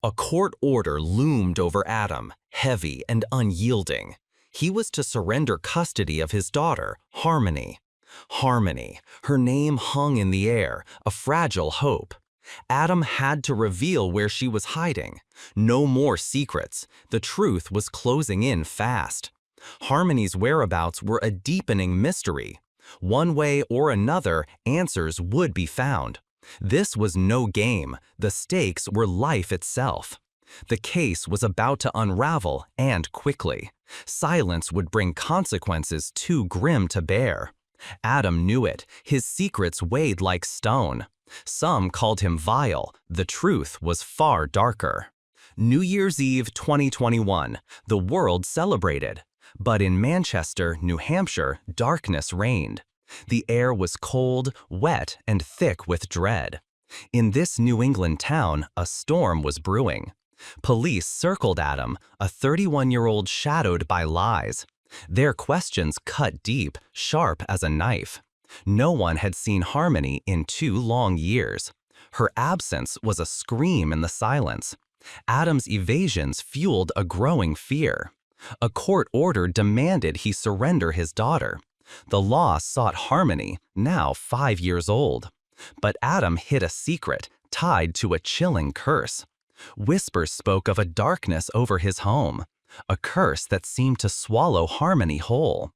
A court order loomed over Adam, heavy and unyielding. He was to surrender custody of his daughter, Harmony. Harmony, her name hung in the air, a fragile hope. Adam had to reveal where she was hiding. No more secrets. The truth was closing in fast. Harmony's whereabouts were a deepening mystery. One way or another, answers would be found. This was no game. The stakes were life itself. The case was about to unravel, and quickly. Silence would bring consequences too grim to bear. Adam knew it. His secrets weighed like stone. Some called him vile. The truth was far darker. New Year's Eve 2021. The world celebrated. But in Manchester, New Hampshire, darkness reigned. The air was cold, wet, and thick with dread. In this New England town, a storm was brewing. Police circled Adam, a 31-year-old shadowed by lies. Their questions cut deep, sharp as a knife. No one had seen Harmony in 2 long years. Her absence was a scream in the silence. Adam's evasions fueled a growing fear. A court order demanded he surrender his daughter. The law sought Harmony, now 5 years old. But Adam hid a secret tied to a chilling curse. Whispers spoke of a darkness over his home, a curse that seemed to swallow Harmony whole.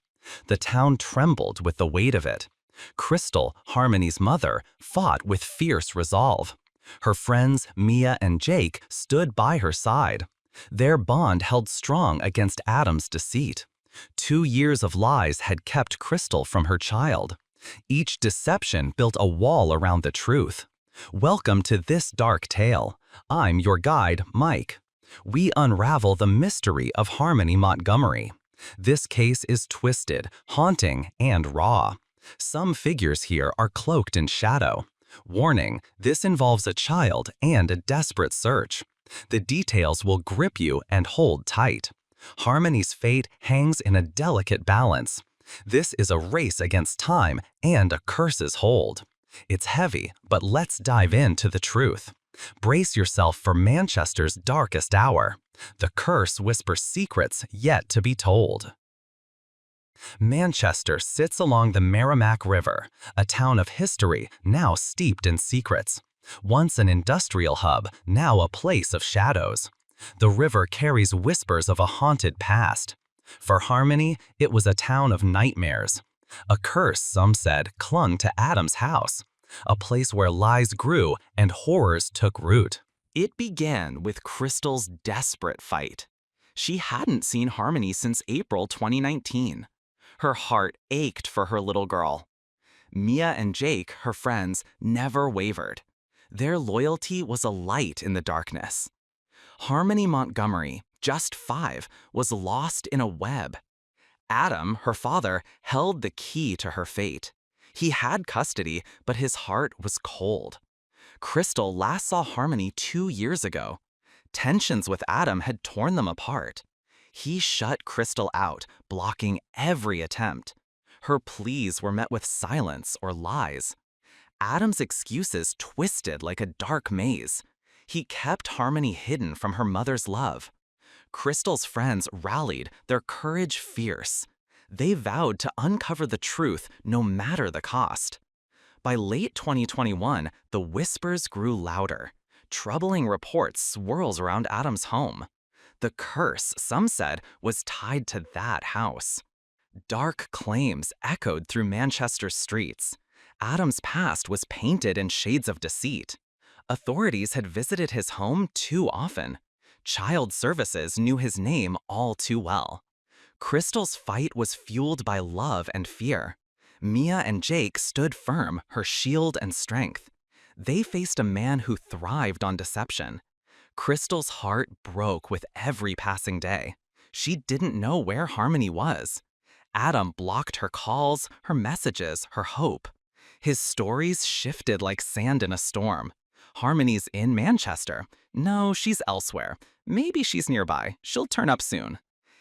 The town trembled with the weight of it. Crystal, Harmony's mother, fought with fierce resolve. Her friends, Mia and Jake, stood by her side. Their bond held strong against Adam's deceit. 2 years of lies had kept Crystal from her child. Each deception built a wall around the truth. Welcome to this dark tale. I'm your guide, Mike. We unravel the mystery of Harmony Montgomery. This case is twisted, haunting, and raw. Some figures here are cloaked in shadow. Warning, this involves a child and a desperate search. The details will grip you and hold tight. Harmony's fate hangs in a delicate balance. This is a race against time and a curse's hold. It's heavy, but let's dive into the truth. Brace yourself for Manchester's darkest hour. The curse whispers secrets yet to be told. Manchester sits along the Merrimack River, a town of history now steeped in secrets. Once an industrial hub, now a place of shadows. The river carries whispers of a haunted past. For Harmony, it was a town of nightmares. A curse, some said, clung to Adam's house, a place where lies grew and horrors took root. It began with Crystal's desperate fight. She hadn't seen Harmony since April 2019. Her heart ached for her little girl. Mia and Jake, her friends, never wavered. Their loyalty was a light in the darkness. Harmony Montgomery, just 5, was lost in a web. Adam, her father, held the key to her fate. He had custody, but his heart was cold. Crystal last saw Harmony 2 years ago. Tensions with Adam had torn them apart. He shut Crystal out, blocking every attempt. Her pleas were met with silence or lies. Adam's excuses twisted like a dark maze. He kept Harmony hidden from her mother's love. Crystal's friends rallied, their courage fierce. They vowed to uncover the truth no matter the cost. By late 2021, the whispers grew louder. Troubling reports swirls around Adam's home. The curse, some said, was tied to that house. Dark claims echoed through Manchester's streets. Adam's past was painted in shades of deceit. Authorities had visited his home too often. Child services knew his name all too well. Crystal's fight was fueled by love and fear. Mia and Jake stood firm, her shield and strength. They faced a man who thrived on deception. Crystal's heart broke with every passing day. She didn't know where Harmony was. Adam blocked her calls, her messages, her hope. His stories shifted like sand in a storm. Harmony's in Manchester. No, she's elsewhere. Maybe she's nearby. She'll turn up soon.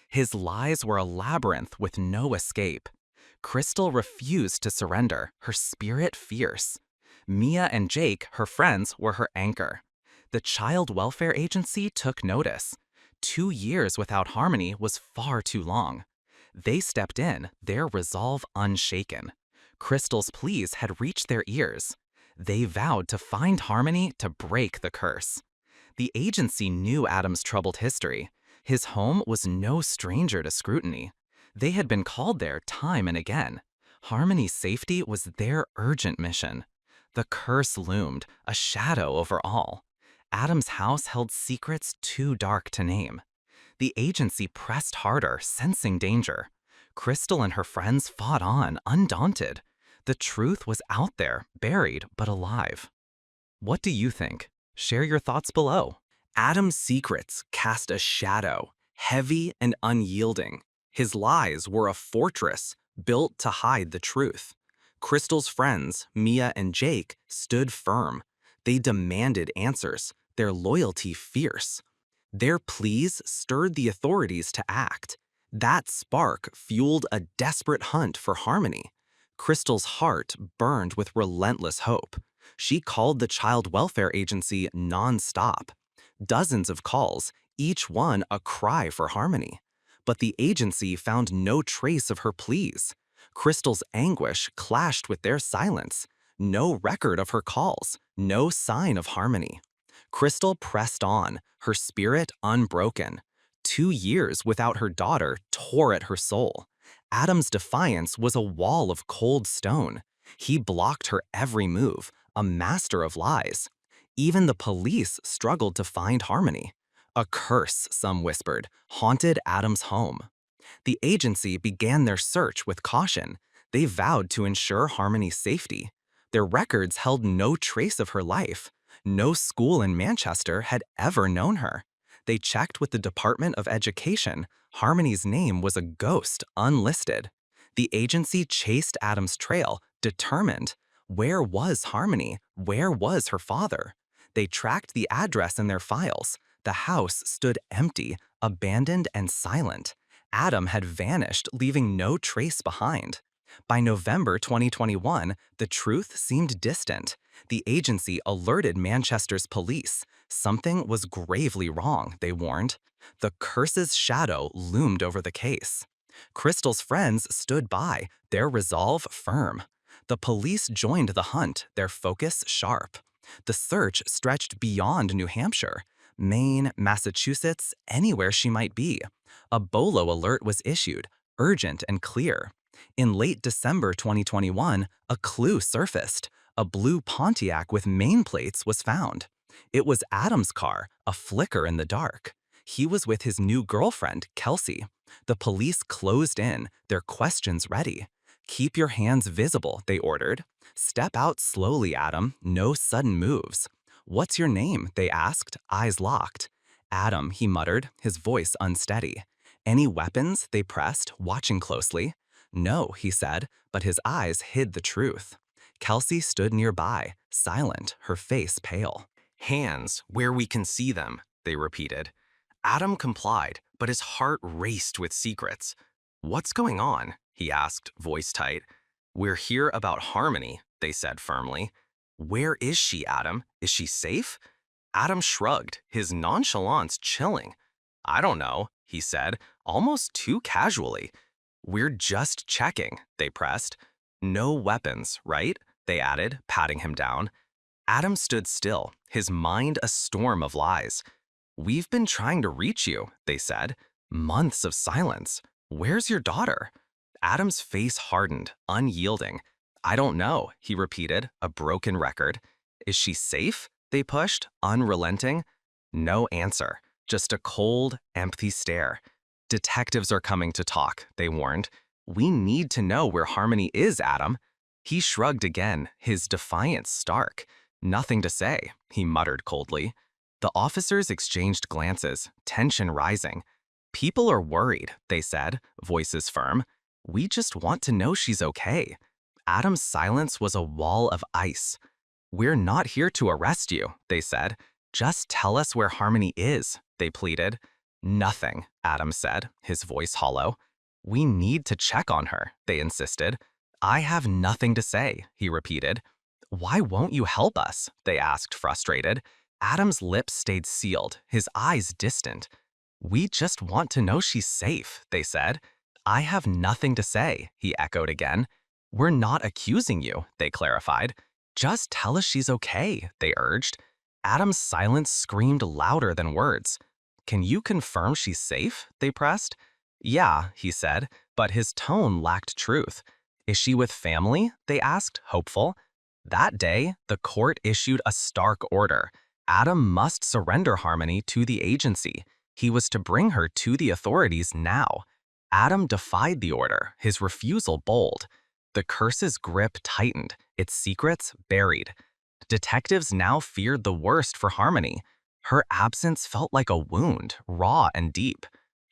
His lies were a labyrinth with no escape. Crystal refused to surrender, her spirit fierce. Mia and Jake, her friends, were her anchor. The Child Welfare Agency took notice. 2 years without Harmony was far too long. They stepped in, their resolve unshaken. Crystal's pleas had reached their ears. They vowed to find Harmony to break the curse. The agency knew Adam's troubled history. His home was no stranger to scrutiny. They had been called there time and again. Harmony's safety was their urgent mission. The curse loomed, a shadow over all. Adam's house held secrets too dark to name. The agency pressed harder, sensing danger. Crystal and her friends fought on, undaunted. The truth was out there, buried but alive. What do you think? Share your thoughts below. Adam's secrets cast a shadow, heavy and unyielding. His lies were a fortress built to hide the truth. Crystal's friends, Mia and Jake, stood firm. They demanded answers, their loyalty fierce. Their pleas stirred the authorities to act. That spark fueled a desperate hunt for Harmony. Crystal's heart burned with relentless hope. She called the Child Welfare Agency non-stop. Dozens of calls, each one a cry for Harmony. But the agency found no trace of her pleas. Crystal's anguish clashed with their silence. No record of her calls, no sign of Harmony. Crystal pressed on, her spirit unbroken. 2 years without her daughter tore at her soul. Adam's defiance was a wall of cold stone. He blocked her every move, a master of lies. Even the police struggled to find Harmony. A curse, some whispered, haunted Adam's home. The agency began their search with caution. They vowed to ensure Harmony's safety. Their records held no trace of her life. No school in Manchester had ever known her. They checked with the Department of Education. Harmony's name was a ghost, unlisted. The agency chased Adam's trail, determined. Where was Harmony? Where was her father? They tracked the address in their files. The house stood empty, abandoned and silent. Adam had vanished, leaving no trace behind. By November 2021, the truth seemed distant. The agency alerted Manchester's police. Something was gravely wrong, they warned. The curse's shadow loomed over the case. Crystal's friends stood by, their resolve firm. The police joined the hunt, their focus sharp. The search stretched beyond New Hampshire, Maine, Massachusetts, anywhere she might be. A BOLO alert was issued, urgent and clear. In late December 2021, a clue surfaced. A blue Pontiac with main plates was found. It was Adam's car, a flicker in the dark. He was with his new girlfriend, Kelsey. The police closed in, their questions ready. Keep your hands visible, they ordered. Step out slowly, Adam, no sudden moves. What's your name? They asked, eyes locked. Adam, he muttered, his voice unsteady. Any weapons? They pressed, watching closely. No, he said, but his eyes hid the truth. Kelsey stood nearby, silent, her face pale. Hands, where we can see them, they repeated. Adam complied, but his heart raced with secrets. What's going on? He asked, voice tight. We're here about Harmony, they said firmly. Where is she, Adam? Is she safe? Adam shrugged, his nonchalance chilling. I don't know, he said, almost too casually. We're just checking, they pressed. No weapons, right? They added, patting him down. Adam stood still, his mind a storm of lies. We've been trying to reach you, they said. Months of silence. Where's your daughter? Adam's face hardened, unyielding. I don't know, he repeated, a broken record. Is she safe? They pushed, unrelenting. No answer, just a cold, empty stare. Detectives are coming to talk, they warned. We need to know where Harmony is, Adam. He shrugged again, his defiance stark. Nothing to say, he muttered coldly. The officers exchanged glances, tension rising. People are worried, they said, voices firm. We just want to know she's okay. Adam's silence was a wall of ice. We're not here to arrest you, they said. Just tell us where Harmony is, they pleaded. Nothing, Adam said, his voice hollow. We need to check on her, they insisted. I have nothing to say, he repeated. Why won't you help us? They asked, frustrated. Adam's lips stayed sealed, his eyes distant. "We just want to know she's safe," they said. "I have nothing to say," he echoed again. "We're not accusing you," they clarified. "Just tell us she's okay," they urged. Adam's silence screamed louder than words. "Can you confirm she's safe?" they pressed. "Yeah," he said, but his tone lacked truth. "Is she with family?" they asked, hopeful. That day, the court issued a stark order. Adam must surrender Harmony to the agency. He was to bring her to the authorities now. Adam defied the order, his refusal bold. The curse's grip tightened, its secrets buried. Detectives now feared the worst for Harmony. Her absence felt like a wound, raw and deep.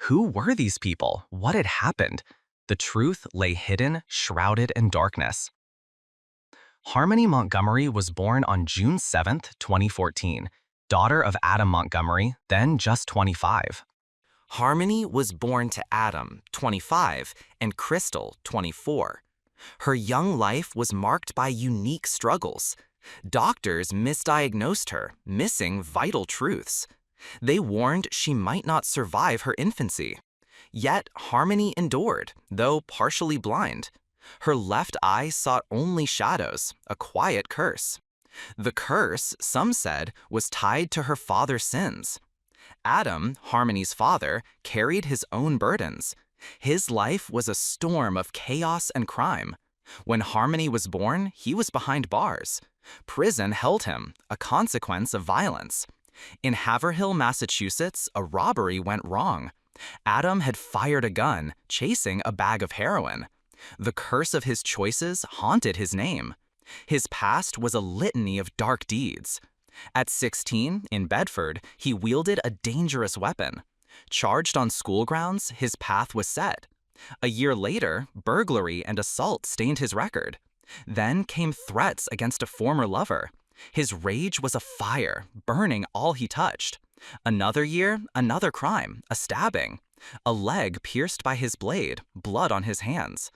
Who were these people? What had happened? The truth lay hidden, shrouded in darkness. Harmony Montgomery was born on June 7, 2014, daughter of Adam Montgomery, then just 25. Harmony was born to Adam, 25, and Crystal, 24. Her young life was marked by unique struggles. Doctors misdiagnosed her, missing vital truths. They warned she might not survive her infancy. Yet Harmony endured, though partially blind. Her left eye sought only shadows, a quiet curse. The curse, some said, was tied to her father's sins. Adam, Harmony's father, carried his own burdens. His life was a storm of chaos and crime. When Harmony was born, he was behind bars. Prison held him, a consequence of violence. In Haverhill, Massachusetts, a robbery went wrong. Adam had fired a gun, chasing a bag of heroin. The curse of his choices haunted his name. His past was a litany of dark deeds. At 16, in Bedford, he wielded a dangerous weapon. Charged on school grounds, his path was set. A year later, burglary and assault stained his record. Then came threats against a former lover. His rage was a fire, burning all he touched. Another year, another crime, a stabbing. A leg pierced by his blade, blood on his hands.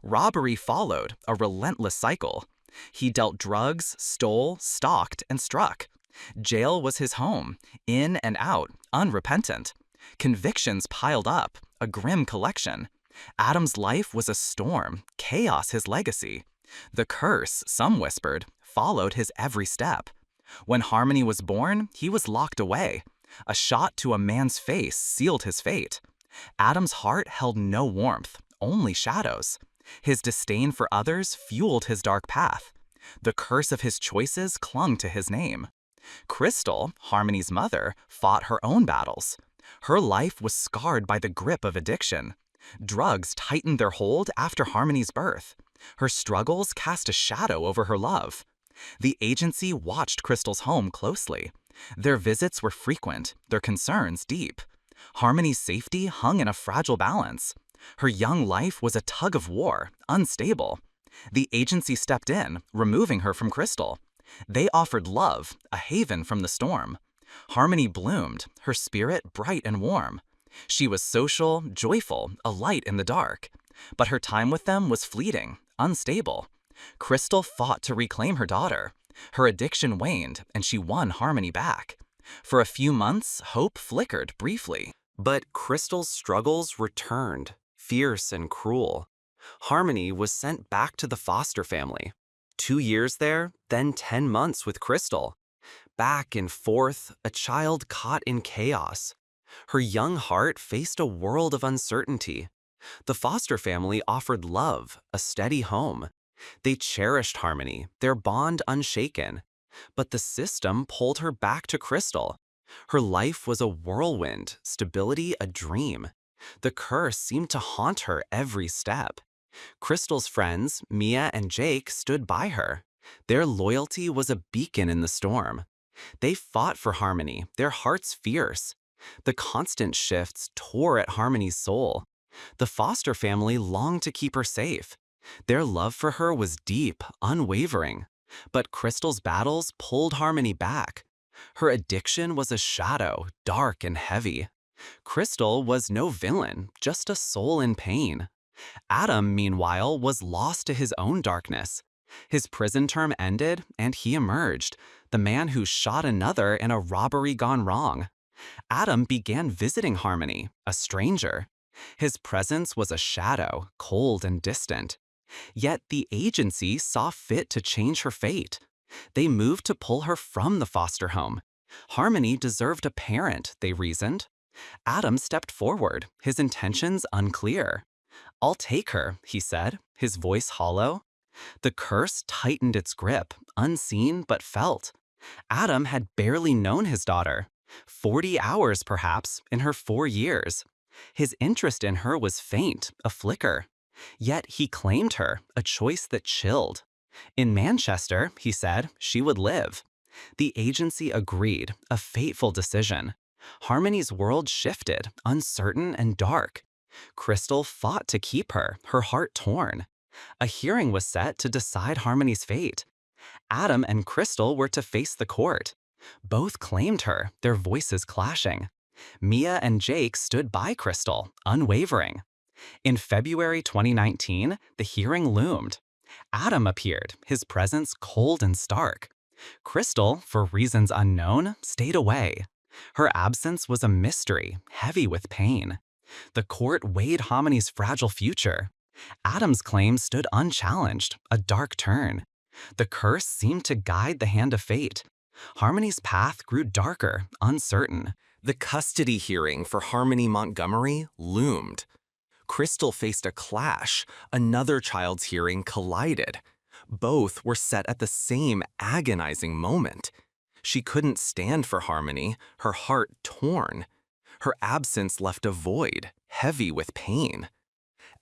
Robbery followed, a relentless cycle. He dealt drugs, stole, stalked, and struck. Jail was his home, in and out, unrepentant. Convictions piled up, a grim collection. Adam's life was a storm, chaos his legacy. The curse, some whispered, followed his every step. When Harmony was born, he was locked away. A shot to a man's face sealed his fate. Adam's heart held no warmth, only shadows. His disdain for others fueled his dark path. The curse of his choices clung to his name. Crystal, Harmony's mother, fought her own battles. Her life was scarred by the grip of addiction. Drugs tightened their hold after Harmony's birth. Her struggles cast a shadow over her love. The agency watched Crystal's home closely. Their visits were frequent, their concerns deep. Harmony's safety hung in a fragile balance. Her young life was a tug of war, unstable. The agency stepped in, removing her from Crystal. They offered love, a haven from the storm. Harmony bloomed, her spirit bright and warm. She was social, joyful, a light in the dark. But her time with them was fleeting, unstable. Crystal fought to reclaim her daughter. Her addiction waned, and she won Harmony back. For a few months, hope flickered briefly. But Crystal's struggles returned, fierce and cruel. Harmony was sent back to the foster family. 2 years there, then 10 months with Crystal. Back and forth, a child caught in chaos. Her young heart faced a world of uncertainty. The foster family offered love, a steady home. They cherished Harmony, their bond unshaken. But the system pulled her back to Crystal. Her life was a whirlwind, stability a dream. The curse seemed to haunt her every step. Crystal's friends, Mia and Jake, stood by her. Their loyalty was a beacon in the storm. They fought for Harmony, their hearts fierce. The constant shifts tore at Harmony's soul. The foster family longed to keep her safe. Their love for her was deep, unwavering. But Crystal's battles pulled Harmony back. Her addiction was a shadow, dark and heavy. Crystal was no villain, just a soul in pain. Adam, meanwhile, was lost to his own darkness. His prison term ended, and he emerged, the man who shot another in a robbery gone wrong. Adam began visiting Harmony, a stranger. His presence was a shadow, cold and distant. Yet the agency saw fit to change her fate. They moved to pull her from the foster home. Harmony deserved a parent, they reasoned. Adam stepped forward, his intentions unclear. "I'll take her," he said, his voice hollow. The curse tightened its grip, unseen but felt. Adam had barely known his daughter. 40 hours, perhaps, in her 4 years. His interest in her was faint, a flicker. Yet he claimed her, a choice that chilled. In Manchester, he said, she would live. The agency agreed, a fateful decision. Harmony's world shifted, uncertain and dark. Crystal fought to keep her heart torn. A hearing was set to decide Harmony's fate. Adam and Crystal were to face the court. Both claimed her, their voices clashing. Mia and Jake stood by Crystal, unwavering. In February 2019, the hearing loomed. Adam appeared, his presence cold and stark. Crystal, for reasons unknown, stayed away. Her absence was a mystery, heavy with pain. The court weighed Harmony's fragile future. Adam's claim stood unchallenged, a dark turn. The curse seemed to guide the hand of fate. Harmony's path grew darker, uncertain. The custody hearing for Harmony Montgomery loomed. Crystal faced a clash. Another child's hearing collided. Both were set at the same agonizing moment. She couldn't stand for Harmony, her heart torn. Her absence left a void, heavy with pain.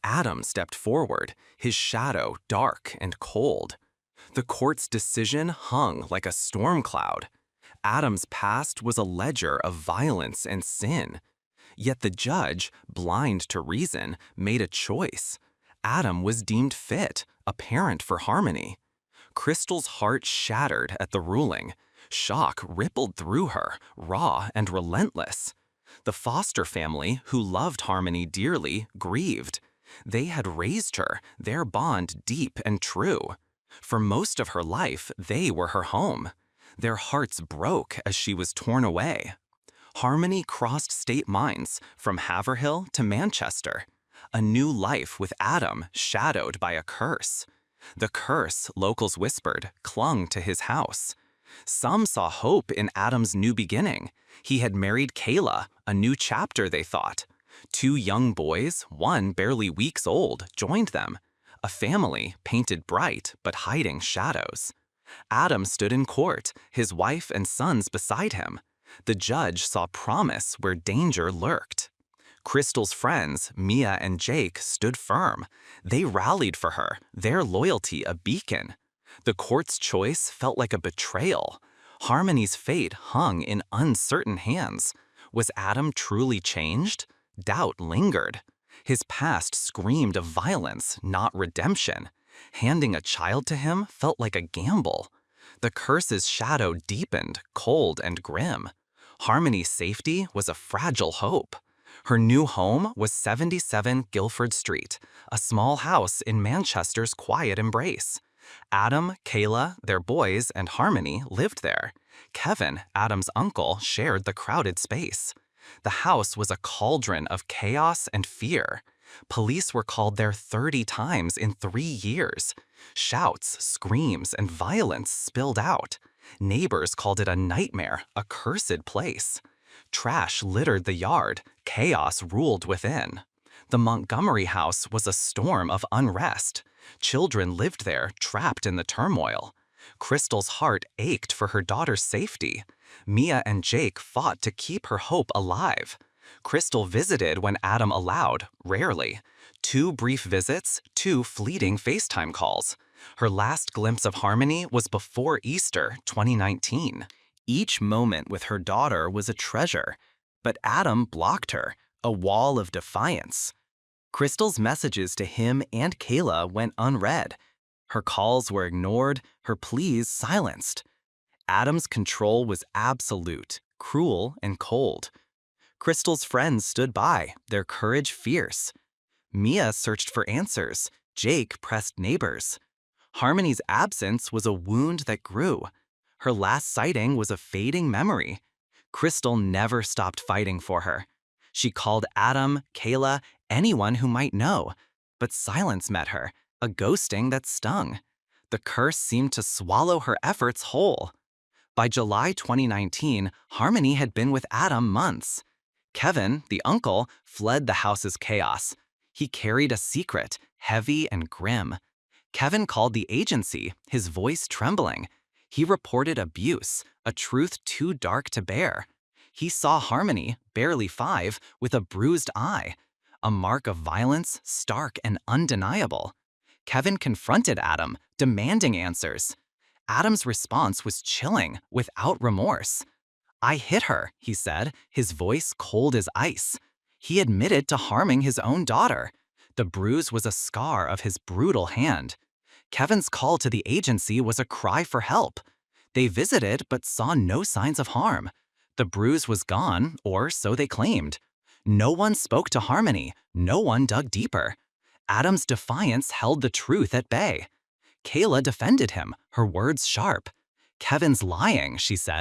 Adam stepped forward, his shadow dark and cold. The court's decision hung like a storm cloud. Adam's past was a ledger of violence and sin. Yet the judge, blind to reason, made a choice. Adam was deemed fit, a parent for Harmony. Crystal's heart shattered at the ruling. Shock rippled through her, raw and relentless. The foster family, who loved Harmony dearly, grieved. They had raised her, their bond deep and true. For most of her life, they were her home. Their hearts broke as she was torn away. Harmony crossed state lines, from Haverhill to Manchester. A new life with Adam shadowed by a curse. The curse, locals whispered, clung to his house. Some saw hope in Adam's new beginning. He had married Kayla, a new chapter, they thought. 2 young boys, one barely weeks old, joined them. A family painted bright but hiding shadows. Adam stood in court, his wife and sons beside him. The judge saw promise where danger lurked. Crystal's friends, Mia and Jake, stood firm. They rallied for her, their loyalty a beacon. The court's choice felt like a betrayal. Harmony's fate hung in uncertain hands. Was Adam truly changed? Doubt lingered. His past screamed of violence, not redemption. Handing a child to him felt like a gamble. The curse's shadow deepened, cold and grim. Harmony's safety was a fragile hope. Her new home was 77 Guildford Street, a small house in Manchester's quiet embrace. Adam, Kayla, their boys, and Harmony lived there. Kevin, Adam's uncle, shared the crowded space. The house was a cauldron of chaos and fear. Police were called there 30 times in 3 years. Shouts, screams, and violence spilled out. Neighbors called it a nightmare, a cursed place. Trash littered the yard. Chaos ruled within. The Montgomery house was a storm of unrest. Children lived there, trapped in the turmoil. Crystal's heart ached for her daughter's safety. Mia and Jake fought to keep her hope alive. Crystal visited when Adam allowed, rarely. 2 brief visits, 2 fleeting FaceTime calls. Her last glimpse of Harmony was before Easter 2019. Each moment with her daughter was a treasure, but Adam blocked her, a wall of defiance. Crystal's messages to him and Kayla went unread. Her calls were ignored, her pleas silenced. Adam's control was absolute, cruel, and cold. Crystal's friends stood by, their courage fierce. Mia searched for answers. Jake pressed neighbors. Harmony's absence was a wound that grew. Her last sighting was a fading memory. Crystal never stopped fighting for her. She called Adam, Kayla, anyone who might know. But silence met her, a ghosting that stung. The curse seemed to swallow her efforts whole. By July 2019, Harmony had been with Adam months. Kevin, the uncle, fled the house's chaos. He carried a secret, heavy and grim. Kevin called the agency, his voice trembling. He reported abuse, a truth too dark to bear. He saw Harmony, barely 5, with a bruised eye, a mark of violence stark and undeniable. Kevin confronted Adam, demanding answers. Adam's response was chilling, without remorse. "I hit her," he said, his voice cold as ice. He admitted to harming his own daughter. The bruise was a scar of his brutal hand. Kevin's call to the agency was a cry for help. They visited but saw no signs of harm. The bruise was gone, or so they claimed. No one spoke to Harmony. No one dug deeper. Adam's defiance held the truth at bay. Kayla defended him, her words sharp. "Kevin's lying," she said.